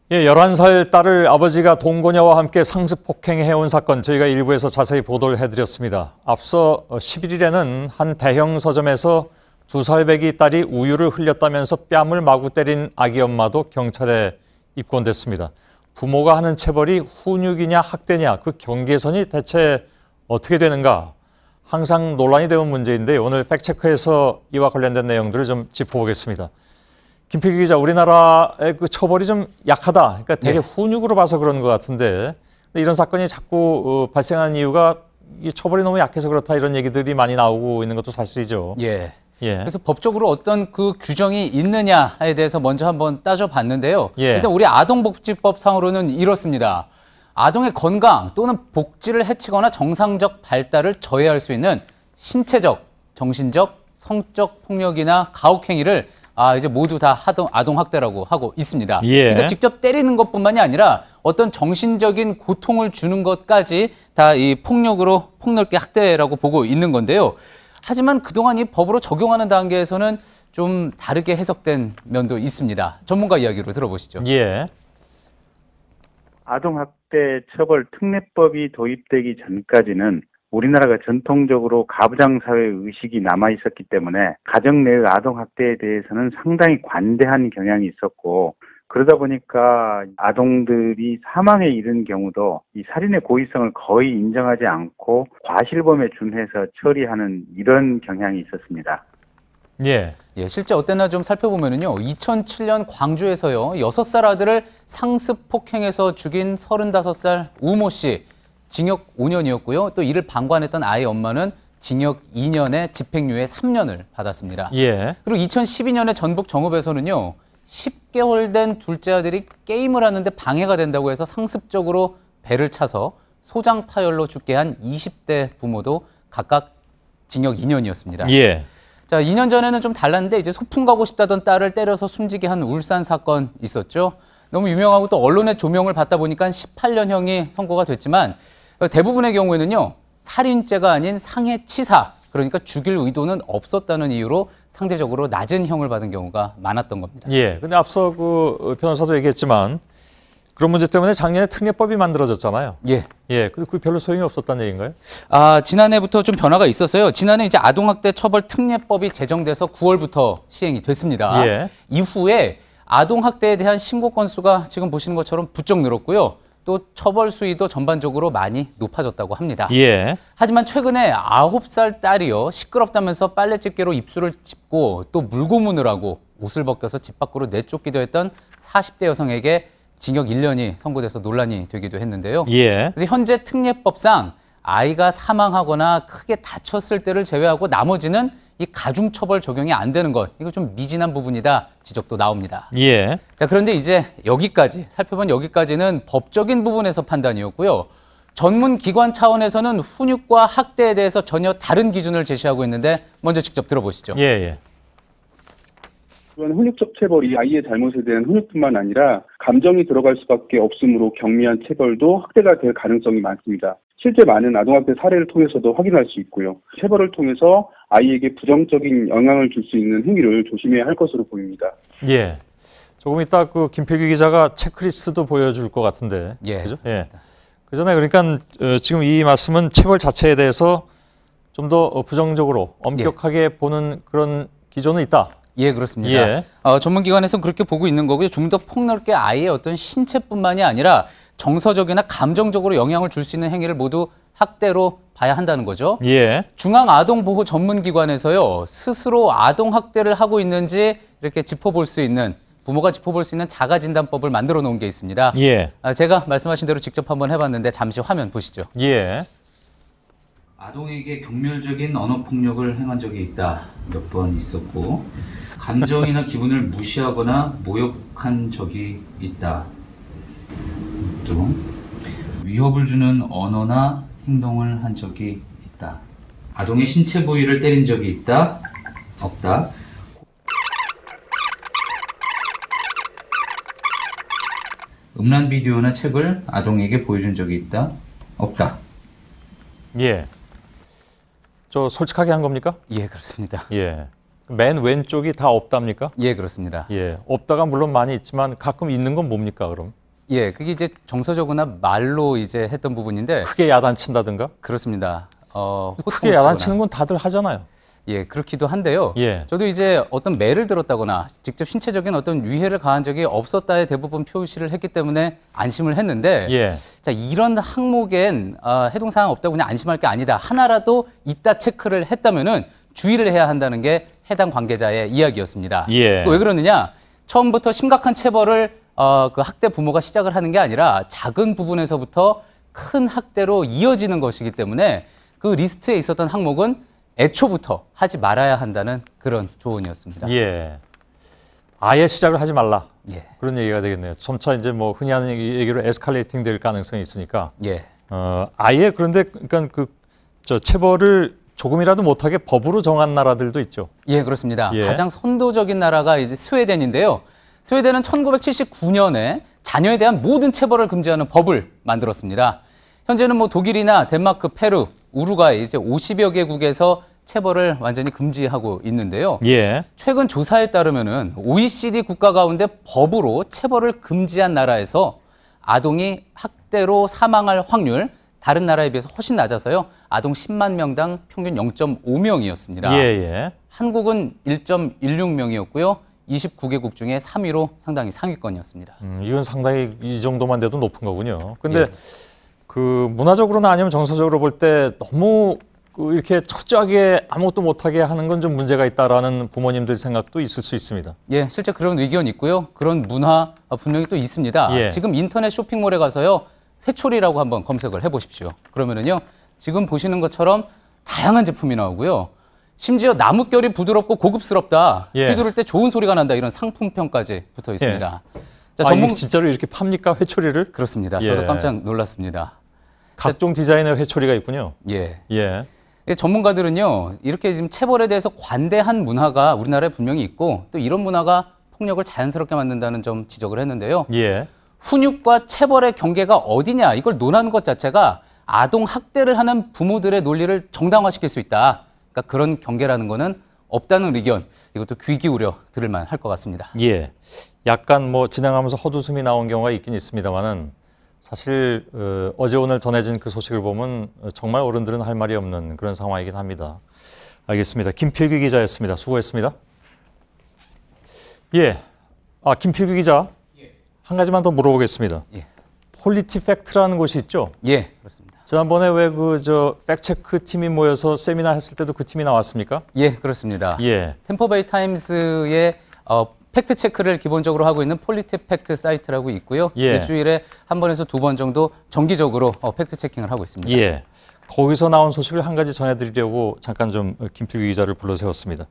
예, 11살 딸을 아버지가 동거녀와 함께 상습 폭행해온 사건 저희가 일부에서 자세히 보도를 해드렸습니다. 앞서 11일에는 한 대형 서점에서 2살배기 딸이 우유를 흘렸다면서 뺨을 마구 때린 아기 엄마도 경찰에 입건됐습니다. 부모가 하는 체벌이 훈육이냐 학대냐 그 경계선이 대체 어떻게 되는가 항상 논란이 되는 문제인데 오늘 팩트체크에서 이와 관련된 내용들을 좀 짚어보겠습니다. 김필기 기자, 우리나라의 그 처벌이 좀 약하다. 그러니까 되게 훈육으로 봐서 그런 것 같은데 이런 사건이 자꾸 발생하는 이유가 이 처벌이 너무 약해서 그렇다 이런 얘기들이 많이 나오고 있는 것도 사실이죠. 예. 그래서 법적으로 어떤 그 규정이 있느냐에 대해서 먼저 한번 따져봤는데요. 일단 우리 아동복지법상으로는 이렇습니다. 아동의 건강 또는 복지를 해치거나 정상적 발달을 저해할 수 있는 신체적, 정신적, 성적 폭력이나 가혹행위를 이제 모두 다 아동학대라고 하고 있습니다. 그러니까 직접 때리는 것뿐만이 아니라 어떤 정신적인 고통을 주는 것까지 다 이 폭력으로 폭넓게 학대라고 보고 있는 건데요. 하지만 그동안 이 법으로 적용하는 단계에서는 좀 다르게 해석된 면도 있습니다. 전문가 이야기로 들어보시죠. 아동학대 처벌 특례법이 도입되기 전까지는 우리나라가 전통적으로 가부장사회 의식이 남아있었기 때문에 가정 내의 아동학대에 대해서는 상당히 관대한 경향이 있었고 그러다 보니까 아동들이 사망에 이른 경우도 이 살인의 고의성을 거의 인정하지 않고 과실범에 준해서 처리하는 이런 경향이 있었습니다. 실제 어땠나 좀 살펴보면요. 2007년 광주에서요. 6살 아들을 상습 폭행해서 죽인 35살 우모 씨. 징역 5년이었고요. 또 이를 방관했던 아이 엄마는 징역 2년에 집행유예 3년을 받았습니다. 그리고 2012년에 전북 정읍에서는요. 10개월 된 둘째 아들이 게임을 하는데 방해가 된다고 해서 상습적으로 배를 차서 소장 파열로 죽게 한 20대 부모도 각각 징역 2년이었습니다. 자, 2년 전에는 좀 달랐는데 이제 소풍 가고 싶다던 딸을 때려서 숨지게 한 울산 사건 있었죠. 너무 유명하고 또 언론의 조명을 받다 보니까 18년형이 선고가 됐지만 대부분의 경우에는요. 살인죄가 아닌 상해치사, 그러니까 죽일 의도는 없었다는 이유로 상대적으로 낮은 형을 받은 경우가 많았던 겁니다. 근데 앞서 그 변호사도 얘기했지만 그런 문제 때문에 작년에 특례법이 만들어졌잖아요. 근데 그 별로 소용이 없었다는 얘기인가요? 지난해부터 좀 변화가 있었어요. 지난해 이제 아동학대 처벌 특례법이 제정돼서 9월부터 시행이 됐습니다. 이후에 아동학대에 대한 신고 건수가 지금 보시는 것처럼 부쩍 늘었고요. 또 처벌 수위도 전반적으로 많이 높아졌다고 합니다. 하지만 최근에 9살 딸이요. 시끄럽다면서 빨래집게로 입술을 찝고 또 물고문을 하고 옷을 벗겨서 집 밖으로 내쫓기도 했던 40대 여성에게 징역 1년이 선고돼서 논란이 되기도 했는데요. 그래서 현재 특례법상 아이가 사망하거나 크게 다쳤을 때를 제외하고 나머지는 이 가중처벌 적용이 안 되는 것, 이거 좀 미진한 부분이다 지적도 나옵니다. 자, 그런데 이제 살펴본 여기까지는 법적인 부분에서 판단이었고요. 전문 기관 차원에서는 훈육과 학대에 대해서 전혀 다른 기준을 제시하고 있는데 먼저 직접 들어보시죠. 훈육적 체벌이 아이의 잘못에 대한 훈육뿐만 아니라 감정이 들어갈 수밖에 없으므로 경미한 체벌도 학대가 될 가능성이 많습니다. 실제 많은 아동학대 사례를 통해서도 확인할 수 있고요. 체벌을 통해서 아이에게 부정적인 영향을 줄 수 있는 행위를 조심해야 할 것으로 보입니다. 조금 이따 그 김필기 기자가 체크리스트도 보여줄 것 같은데. 그죠? 그 전에 그러니까 지금 이 말씀은 체벌 자체에 대해서 좀 더 부정적으로 엄격하게 보는 그런 기조는 있다. 그렇습니다. 전문기관에서는 그렇게 보고 있는 거고요. 좀 더 폭넓게 아이의 어떤 신체뿐만이 아니라 정서적이나 감정적으로 영향을 줄 수 있는 행위를 모두 학대로 봐야 한다는 거죠. 중앙아동보호전문기관에서요. 스스로 아동학대를 하고 있는지 이렇게 짚어볼 수 있는, 부모가 짚어볼 수 있는 자가진단법을 만들어 놓은 게 있습니다. 제가 말씀하신 대로 직접 한번 해봤는데 잠시 화면 보시죠. 아동에게 경멸적인 언어폭력을 행한 적이 있다. 몇 번 있었고, 감정이나 기분을 무시하거나 모욕한 적이 있다. 또 위협을 주는 언어나 행동을 한 적이 있다. 아동의 신체 부위를 때린 적이 있다. 없다. 음란 비디오나 책을 아동에게 보여준 적이 있다. 없다. 저 솔직하게 한 겁니까? 그렇습니다. 맨 왼쪽이 다 없답니까? 예, 그렇습니다. 예, 없다가 물론 많이 있지만 가끔 있는 건 뭡니까, 그럼? 예, 그게 이제 정서적으나 말로 이제 했던 부분인데 크게 야단친다든가? 그렇습니다. 크게 야단치는 건 다들 하잖아요. 예, 그렇기도 한데요. 예. 저도 이제 어떤 매를 들었다거나 직접 신체적인 어떤 위해를 가한 적이 없었다에 대부분 표시를 했기 때문에 안심을 했는데 예. 자, 이런 항목엔 해동사항 없다고 그냥 안심할 게 아니다. 하나라도 있다 체크를 했다면은 주의를 해야 한다는 게 해당 관계자의 이야기였습니다. 예. 왜 그러느냐? 처음부터 심각한 체벌을 그 학대 부모가 시작을 하는 게 아니라 작은 부분에서부터 큰 학대로 이어지는 것이기 때문에 그 리스트에 있었던 항목은 애초부터 하지 말아야 한다는 그런 조언이었습니다. 예. 아예 시작을 하지 말라. 예. 그런 얘기가 되겠네요. 점차 이제 뭐 흔히 하는 얘기로 에스컬레이팅 될 가능성이 있으니까. 예. 아예 그런데 그러니까 저 체벌을 조금이라도 못하게 법으로 정한 나라들도 있죠. 예, 그렇습니다. 예. 가장 선도적인 나라가 이제 스웨덴인데요. 스웨덴은 1979년에 자녀에 대한 모든 체벌을 금지하는 법을 만들었습니다. 현재는 뭐 독일이나 덴마크, 페루, 우루과이 이제 50여 개국에서 체벌을 완전히 금지하고 있는데요. 예. 최근 조사에 따르면은 OECD 국가 가운데 법으로 체벌을 금지한 나라에서 아동이 학대로 사망할 확률 다른 나라에 비해서 훨씬 낮아서요. 아동 10만 명당 평균 0.5명이었습니다. 예. 한국은 1.16명이었고요. 29개국 중에 3위로 상당히 상위권이었습니다. 이건 상당히 이 정도만 돼도 높은 거군요. 근데 그 문화적으로나 아니면 정서적으로 볼 때 너무 이렇게 철저하게 아무것도 못하게 하는 건 좀 문제가 있다라는 부모님들 생각도 있을 수 있습니다. 예, 실제 그런 의견이 있고요. 그런 문화 분명히 또 있습니다. 예. 지금 인터넷 쇼핑몰에 가서요. 회초리라고 한번 검색을 해보십시오. 그러면은요. 지금 보시는 것처럼 다양한 제품이 나오고요. 심지어 나뭇결이 부드럽고 고급스럽다. 예. 휘두를 때 좋은 소리가 난다. 이런 상품평까지 붙어 있습니다. 자, 이게 진짜로 이렇게 팝니까? 회초리를? 그렇습니다. 예. 저도 깜짝 놀랐습니다. 각종 디자인의 회초리가 있군요. 예. 예. 전문가들은요, 이렇게 지금 체벌에 대해서 관대한 문화가 우리나라에 분명히 있고 또 이런 문화가 폭력을 자연스럽게 만든다는 점 지적을 했는데요. 예. 훈육과 체벌의 경계가 어디냐 이걸 논하는 것 자체가 아동 학대를 하는 부모들의 논리를 정당화시킬 수 있다. 그러니까 그런 경계라는 거는 없다는 의견, 이것도 귀 기울여 들을만 할 것 같습니다. 예. 약간 뭐 진행하면서 헛웃음이 나온 경우가 있긴 있습니다만은 사실 어제 오늘 전해진 그 소식을 보면 정말 어른들은 할 말이 없는 그런 상황이긴 합니다. 알겠습니다. 김필규 기자였습니다. 수고했습니다. 예. 김필규 기자. 한 가지만 더 물어보겠습니다. 예. 폴리티팩트라는 곳이 있죠? 예, 그렇습니다. 지난번에 왜 팩체크 팀이 모여서 세미나 했을 때도 그 팀이 나왔습니까? 예, 그렇습니다. 예. 템퍼베이 타임스의 팩트 체크를 기본적으로 하고 있는 폴리티팩트 사이트라고 있고요. 예. 일주일에 한 번에서 두 번 정도 정기적으로 팩트 체킹을 하고 있습니다. 예. 거기서 나온 소식을 한 가지 전해드리려고 잠깐 좀 김필규 기자를 불러 세웠습니다.